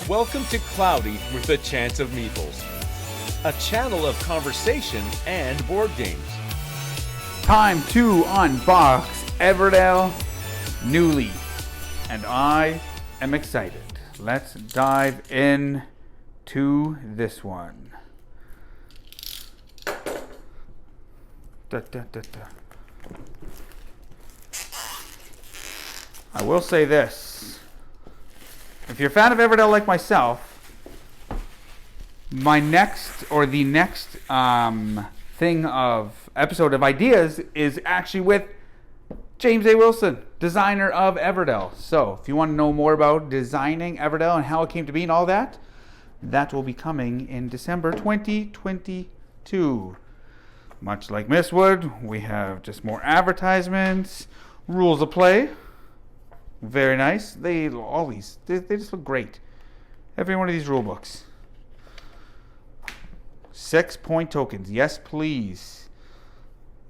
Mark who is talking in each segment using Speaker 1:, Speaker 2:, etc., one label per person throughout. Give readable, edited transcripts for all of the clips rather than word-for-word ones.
Speaker 1: Welcome to Cloudy with a Chance of Meeples, a channel of conversation and board games.
Speaker 2: Time to unbox Everdell Newleaf, and I am excited. Let's dive in to this one. I will say this. If you're a fan of Everdell like myself, the next thing of episode of ideas is actually with James A. Wilson, designer of Everdell. So if you want to know more about designing Everdell and how it came to be and all that, that will be coming in December 2022. Much like Mistwood, we have just more advertisements, rules of play. Very nice. They just look great. Every one of these rule books. 6-point tokens. Yes, please.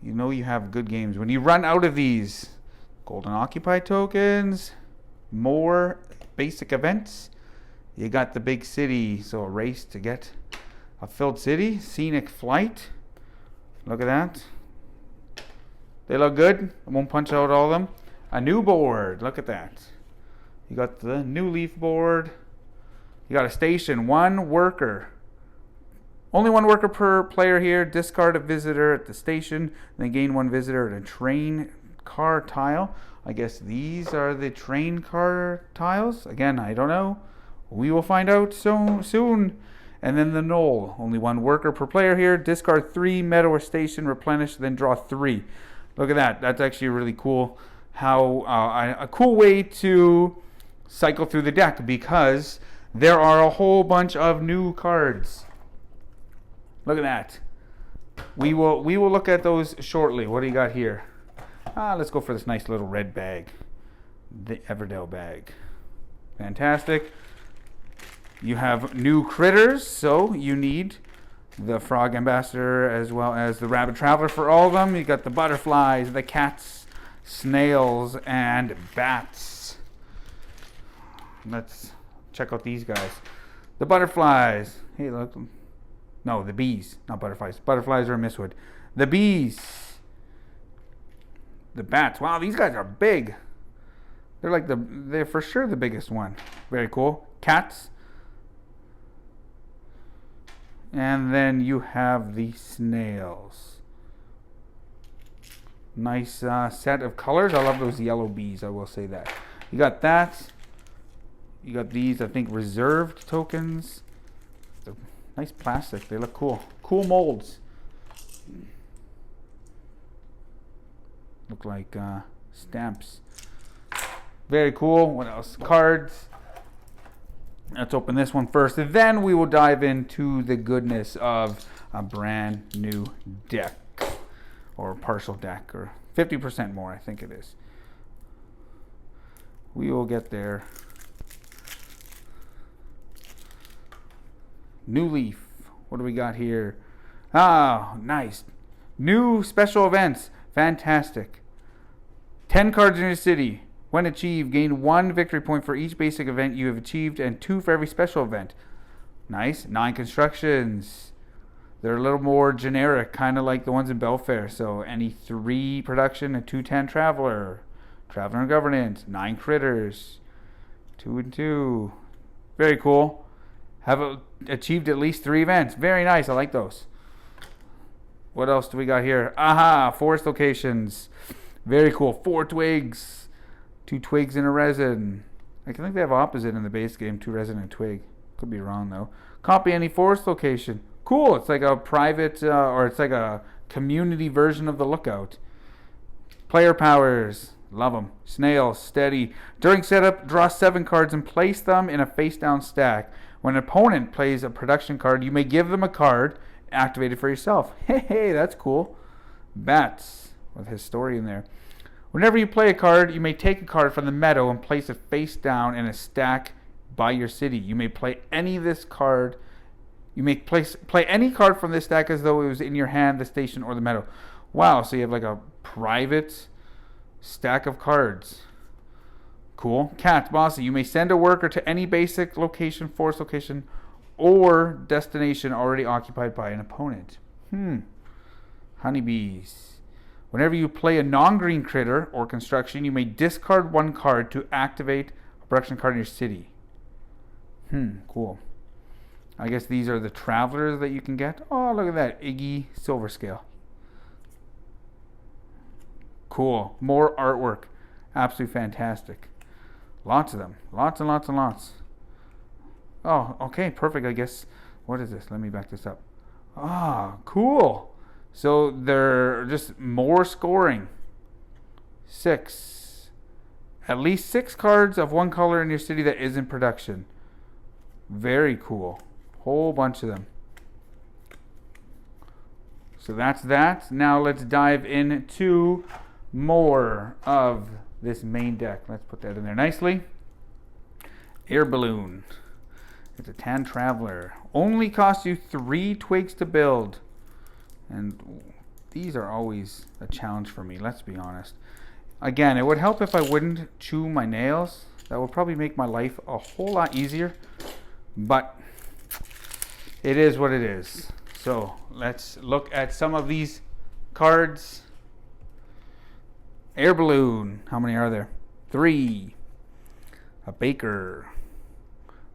Speaker 2: You know you have good games. When you run out of these, Golden Occupy tokens, more basic events. You got the big city, so a race to get a filled city. Scenic Flight. Look at that. They look good. I won't punch out all of them. A new board. Look at that. You got the Newleaf board. You got a station. One worker. Only one worker per player here. Discard a visitor at the station. Then gain one visitor at a train car tile. I guess these are the train car tiles. Again, I don't know. We will find out so soon. And then the knoll. Only one worker per player here. Discard 3 meta or station. Replenish. Then draw 3. Look at that. That's actually really cool. How a cool way to cycle through the deck, because there are a whole bunch of new cards. Look at that. We will look at those shortly. What do you got here? Let's go for this nice little red bag, the Everdell bag. Fantastic. You have new critters, so you need the Frog Ambassador as well as the Rabbit Traveler for all of them. You got the butterflies, the cats, snails, and bats. Let's check out these guys. The butterflies. Hey, look. No, the bees, not butterflies. Butterflies are in Mistwood. The bees. The bats. Wow, these guys are big. They're for sure the biggest one. Very cool. Cats. And then you have the snails. Nice set of colors. I love those yellow bees, I will say that. You got that. You got these, I think, reserved tokens. They're nice plastic. They look cool. Cool molds. Look like stamps. Very cool. What else? Cards. Let's open this one first. And then we will dive into the goodness of a brand new deck. Or partial deck, or 50% more, I think it is. We will get there. Newleaf. What do we got here? Nice. New special events. Fantastic. 10 cards in your city. When achieved, gain 1 victory point for each basic event you have achieved and 2 for every special event. Nice. 9 constructions. They're a little more generic, kind of like the ones in Belfair. So any 3 production and 2/10 Traveler. Traveler and Governance. 9 critters. 2 and 2. Very cool. Have achieved at least 3 events. Very nice. I like those. What else do we got here? Forest locations. Very cool. 4 twigs. 2 twigs and a resin. I think they have opposite in the base game. 2 resin and twig. Could be wrong though. Copy any forest location. Cool. It's like a private or it's like a community version of the Lookout. Player powers. Love them. Snails. Steady. During setup, draw 7 cards and place them in a face-down stack. When an opponent plays a production card, you may give them a card activated for yourself. Hey, that's cool. Bats. With Historian there. Whenever you play a card, you may take a card from the meadow and place it face down in a stack by your city. You may play any of this card. You may play any card from this stack as though it was in your hand, the station, or the meadow. Wow, so you have like a private stack of cards. Cool. Cat, bossy. You may send a worker to any basic location, force location, or destination already occupied by an opponent. Honeybees. Whenever you play a non-green critter or construction, you may discard one card to activate a production card in your city. Cool. I guess these are the travelers that you can get. Oh, look at that. Iggy Silver Scale. Cool. More artwork. Absolutely fantastic. Lots of them. Lots and lots and lots. Oh, okay. Perfect. I guess. What is this? Let me back this up. Cool. So they're just more scoring. 6. At least 6 cards of one color in your city that is in production. Very cool. Whole bunch of them. So that's that. Now let's dive into more of this main deck. Let's put that in there nicely. Air Balloon. It's a Tan Traveler. Only costs you 3 twigs to build. And these are always a challenge for me, let's be honest. Again, it would help if I wouldn't chew my nails. That would probably make my life a whole lot easier. But it is what it is. So let's look at some of these cards. Air Balloon. How many are there? 3. A Baker.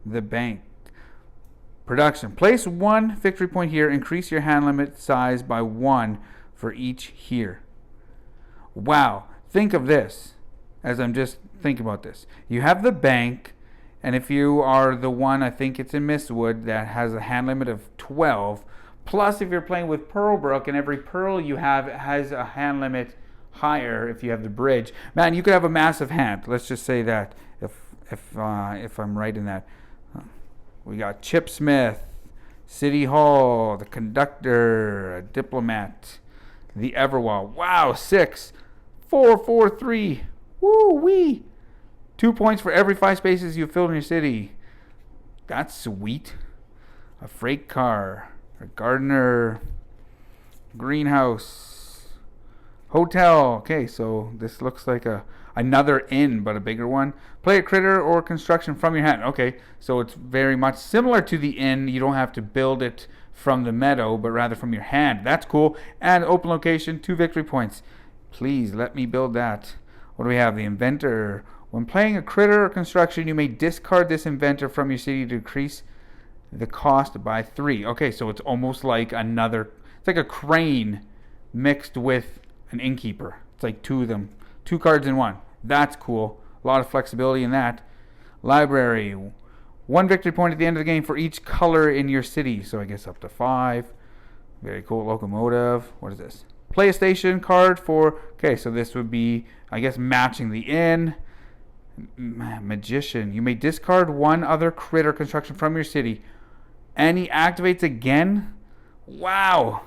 Speaker 2: The Bank. Production. Place 1 victory point here. Increase your hand limit size by 1 for each here. Wow. Think of this as I'm just thinking about this. You have the Bank, and if you are the one, I think it's in Mistwood, that has a hand limit of 12. Plus, if you're playing with Pearlbrook, and every pearl you have has a hand limit higher if you have the bridge. Man, you could have a massive hand. Let's just say that if I'm right in that. We got Chip Smith, City Hall, the Conductor, a Diplomat, the Everwall. Wow, 6, 4, 4, 3. Woo wee. 2 points for every 5 spaces you fill in your city. That's sweet. A freight car, a gardener, greenhouse, hotel. Okay, so this looks like another inn, but a bigger one. Play a critter or construction from your hand. Okay, so it's very much similar to the inn. You don't have to build it from the meadow, but rather from your hand. That's cool. And open location, 2 victory points. Please let me build that. What do we have? The Inventor. When playing a critter or construction, you may discard this Inventor from your city to decrease the cost by 3. Okay, so it's almost like it's like a crane mixed with an innkeeper. It's like 2 of them. 2 cards in 1. That's cool. A lot of flexibility in that. Library. 1 victory point at the end of the game for each color in your city. So I guess up to 5. Very cool. Locomotive. What is this? Play a station card for... Okay, so this would be, I guess, matching the inn. Magician. You may discard 1 other critter construction from your city. And he activates again? Wow.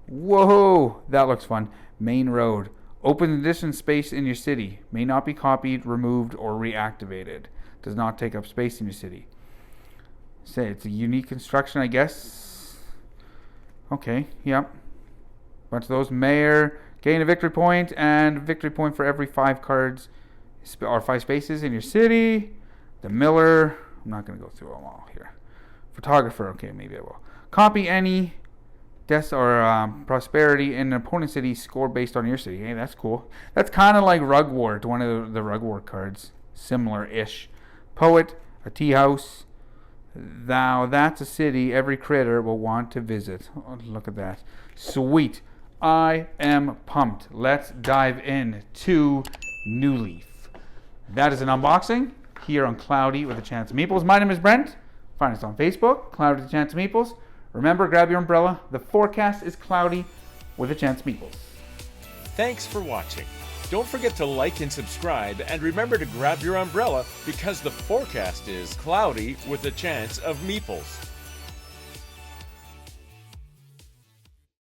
Speaker 2: Whoa. That looks fun. Main Road. Open addition space in your city. May not be copied, removed, or reactivated. Does not take up space in your city. Say it's a unique construction, I guess. Okay, yep. Bunch of those. Mayor. Gain a victory point, and victory point for every 5 cards or 5 spaces in your city. The Miller. I'm not going to go through them all here. Photographer. Okay, maybe I will. Copy any death or prosperity in an opponent's city, score based on your city. Hey, that's cool. That's kind of like Rugwort, one of the Rugwort cards. Similar-ish. Poet, a tea house. Thou, that's a city every critter will want to visit. Oh, look at that. Sweet. I am pumped. Let's dive in to Newleaf. That is an unboxing here on Cloudy with a Chance of Meeples. My name is Brent. Find us on Facebook, Cloudy with a Chance of Meeples. Remember, grab your umbrella. The forecast is cloudy with a chance of meeples.
Speaker 1: Thanks for watching. Don't forget to like and subscribe, and remember to grab your umbrella because the forecast is cloudy with a chance of meeples.